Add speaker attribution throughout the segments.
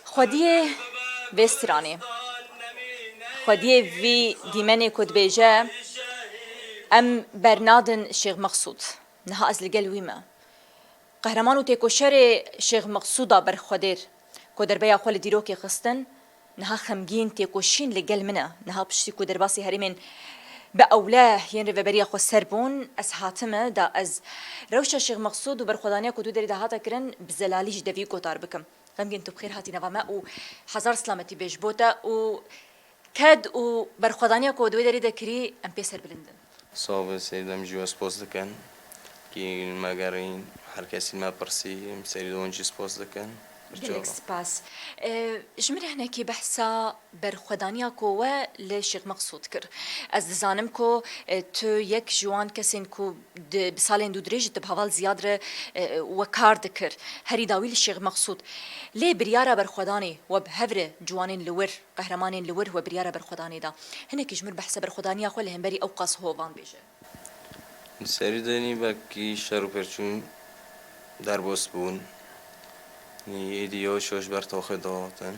Speaker 1: خودیه وسترانه خودیه وی دیمنه کد بیجه ام برنادن شیخ مقصود نها از لگل ویمه قهرمان و تکوشر شیخ مقصودا بر خودر کدر بیا خول دیروکی خستن نها خمگین تکوشین لگل منه نها پشتی کدر باسی هریمن بأولاه ين ربريا خو سربون از حاتمه دا از روشا شيخ مقصود و برخدانيا كدو داري دا هاتا كرن بزلاليش دفي قطار بكم غمجن تو بخير هاتي نغماء و حزار سلامتي بيش بوتا و كاد و برخدانيا كدو داري دا كري ام بيسر بلندن
Speaker 2: صوب سيدم جوا سبوز دكن كي المجارين هر کسی ما برسي سيدون جي سبوز دكن
Speaker 1: دلك سباس جمر هنا كي بحثا برخدانيا كوا لشيخ مقصود كر از زانم كو تو يك جوان كسين كو بسالين دو دريج بهوال زيادره وكار دكر هري داوي لشيخ مقصود لي بريارا برخداني وبهفر جوانين لور قهرمانين لور وبريارا برخداني دا هنا كي جمر بحثا برخدانيا خو لهمبري اوقاس هوفان بيجه
Speaker 2: سریدنی باکی شروع پرچون در باس بون نی ایدیا شش بر تاخه داتن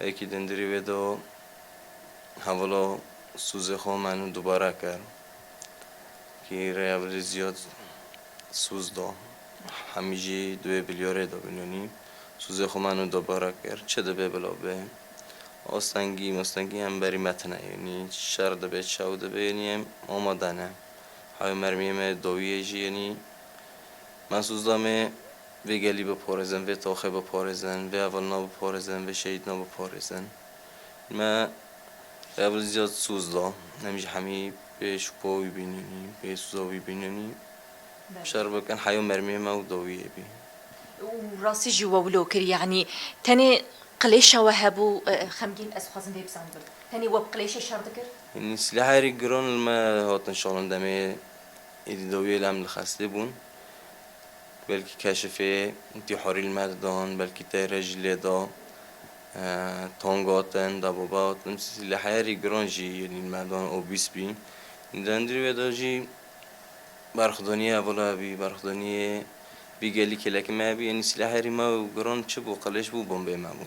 Speaker 2: یکی دندری ودا حوالا سوزه خو منو دوباره کرد که ریاضی زیاد سوز دا همیشه 2 بیلیاره دا بینونی سوزه خو منو دوباره کرد چه دبه بلا به مستنگی هم بری متنه یعنی شرد به چاود به یعنی هم آماده نه های مرمیم دویه جی یعنی من سوزدامه و گلی بپارزن و تاخه بپارزن و اولنا بپارزن و شهیدنا بپارزن ما اول زیاد سوزدا نمیشه همی به شپاوی بینیم به سوزاوی بینیم شر بکن حیو مرمیم و دویه بی
Speaker 1: وراسي جوا ولو كري يعني تاني قليشة وهبو خمجين از خازن بي بساندل تاني وب قليشة شار دكر
Speaker 2: يعني سلاح هاري جرون ما هاتن شالن دمه ایدی دویه لام لخسته بون بلکه کشفه انتحاری المردان بلکه تهرج لیدا تانگاتن دباباتن سلاح هاری گرانجی یعنی المردان اوبیس بین دندری ودا جی برخدانی اولا بی برخدانی بیگلی کلک ما بی یعنی سلاح هاری ما گران چه بو قلش بو بمبه ما بو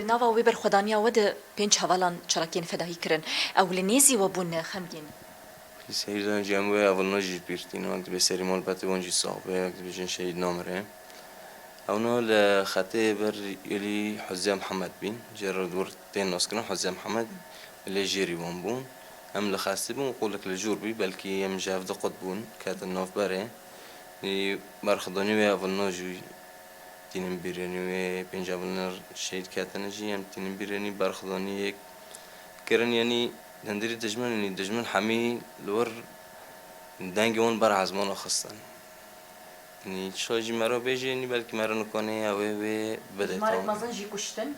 Speaker 1: ناوا ويبر خدانيا ود بينش هوالان شراكين فداهي كرن او لنيزي وبون خمجين
Speaker 2: سيدنا جامعه اول نجی بیرتین وقت به سری مال بته ونجی صاحبه وقت بجن شهید نامره اونا لخطه بر يلي حزام محمد بين جرد ورتين ناسكنا حزام محمد اللي جيري وان بون ام لخاستي بون وقول لك لجور بي بلكي ام جاف دقت بون كات الناف بره لي برخداني ويا فلناجي تينم بيراني ويا بنجابلنا شهيد كاتنا جي ام تينم بيراني برخداني كرن يعني دندري دجمن يعني دجمن حمي لور دنگ اون بر عزمان خستن يعني شاجي مرا بيجي يعني بلكي مرا نكوني اوه و بده
Speaker 1: مارك مازنجي كشتن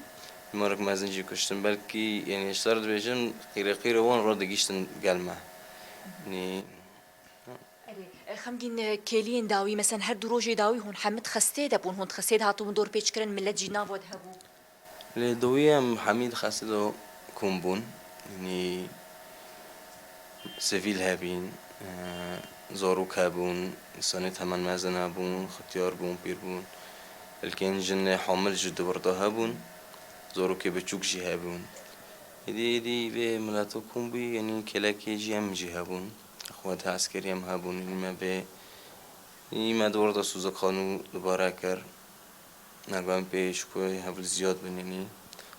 Speaker 2: مارك مازنجي كشتن بلكي يعني اشترط بيجن قيرة وان راد گيشتن قلمه يعني
Speaker 1: خمجين كيلين داوي مثلا هر دروجي داوي هون حمد خستي دبون هون خستي هاتو دور بيج كرن ملت جينا ود هبو
Speaker 2: لدوية حميد خاصة كومبون يعني سفيل هابين زاروك هابون إنسانة همان مازن هابون ختيار بون بير بون الكين جن حامل جد برضه هابون زاروك بتشوك جي هابون هدي به ملاتو كومبي يعني كلاكي جي هم جي هابون أخوات عسكري هم هابون يعني ما به ما دورده سوزا خانو دوباره کر نگم پیش کوی هفل زیاد بنینی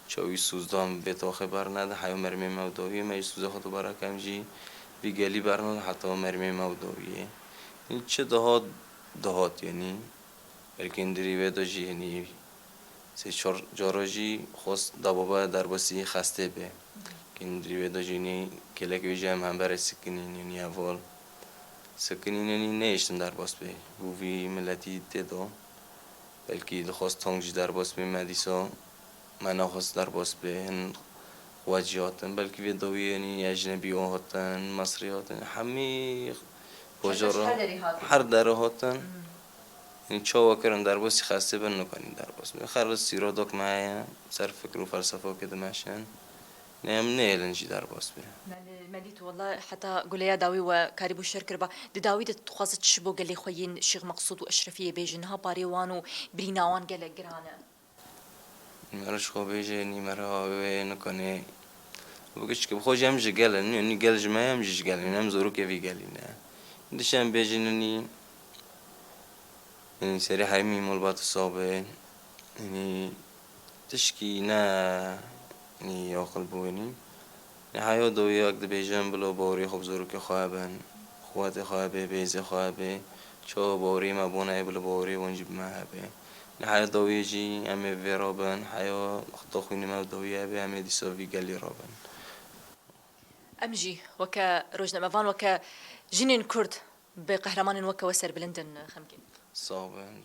Speaker 2: چاوی سوزدام به تا خبر نده حیو مرمی موداویه ما سوزا خود دوباره کم جی بیگلی برنامه حتی مرمی موداویه این چه دهات یعنی الکندری و داجی یعنی سه چهار جاراجی خواست دبابه در باسی خسته به کندری و داجی نی کلک ویژه هم برای سکنین یعنی اول سکنین یعنی نیشتن در باس به بوی ملتی تدا بلکه دخواست تانگجی در باس به مدیسا من نخواست در باس به هن خواجی هاتن بلکه ویداوی یعنی اجنبی هاتن مصری هاتن همه باجارا هر در هاتن این چاوا کردن در باسی خسته بن نکنین در باس خرد سیرا داک معایا سر فکر و فلسفه کده ماشن نعم نيلن جي دار باس بيه
Speaker 1: مليت والله حتى قولي داوي وكاريبو الشركة با داوي تخصت شبو قال لي خوين شيخ مقصود واشرفيه بيجنها باريوان وبريناوان قال قرانا
Speaker 2: مرش خو بيجي ني مرا وين كوني بقولش كيف خوش يمشي قال إني قال جماعة يمشي قال إني أمزورو كيف قال إني دشان بيجي إني يعني سريع حريمي مولبات الصابة يعني تشكي نا يعني ياقل بويني نحيو دوي أقد بيجان بلو بوري خب زورو كخوابن خواتي خوابي بيزي خوابي شو بوري ما بونا بلو بوري ونجيب معها بي نحيو دوي جي أمي في رابن حيو خطوخيني ما دوي أبي أمي دي سوفي قال لي رابن
Speaker 1: امجي وكا روجنا مفان وكا جنين كرد بقهرمان وكا وسر بلندن خمكين
Speaker 2: صابن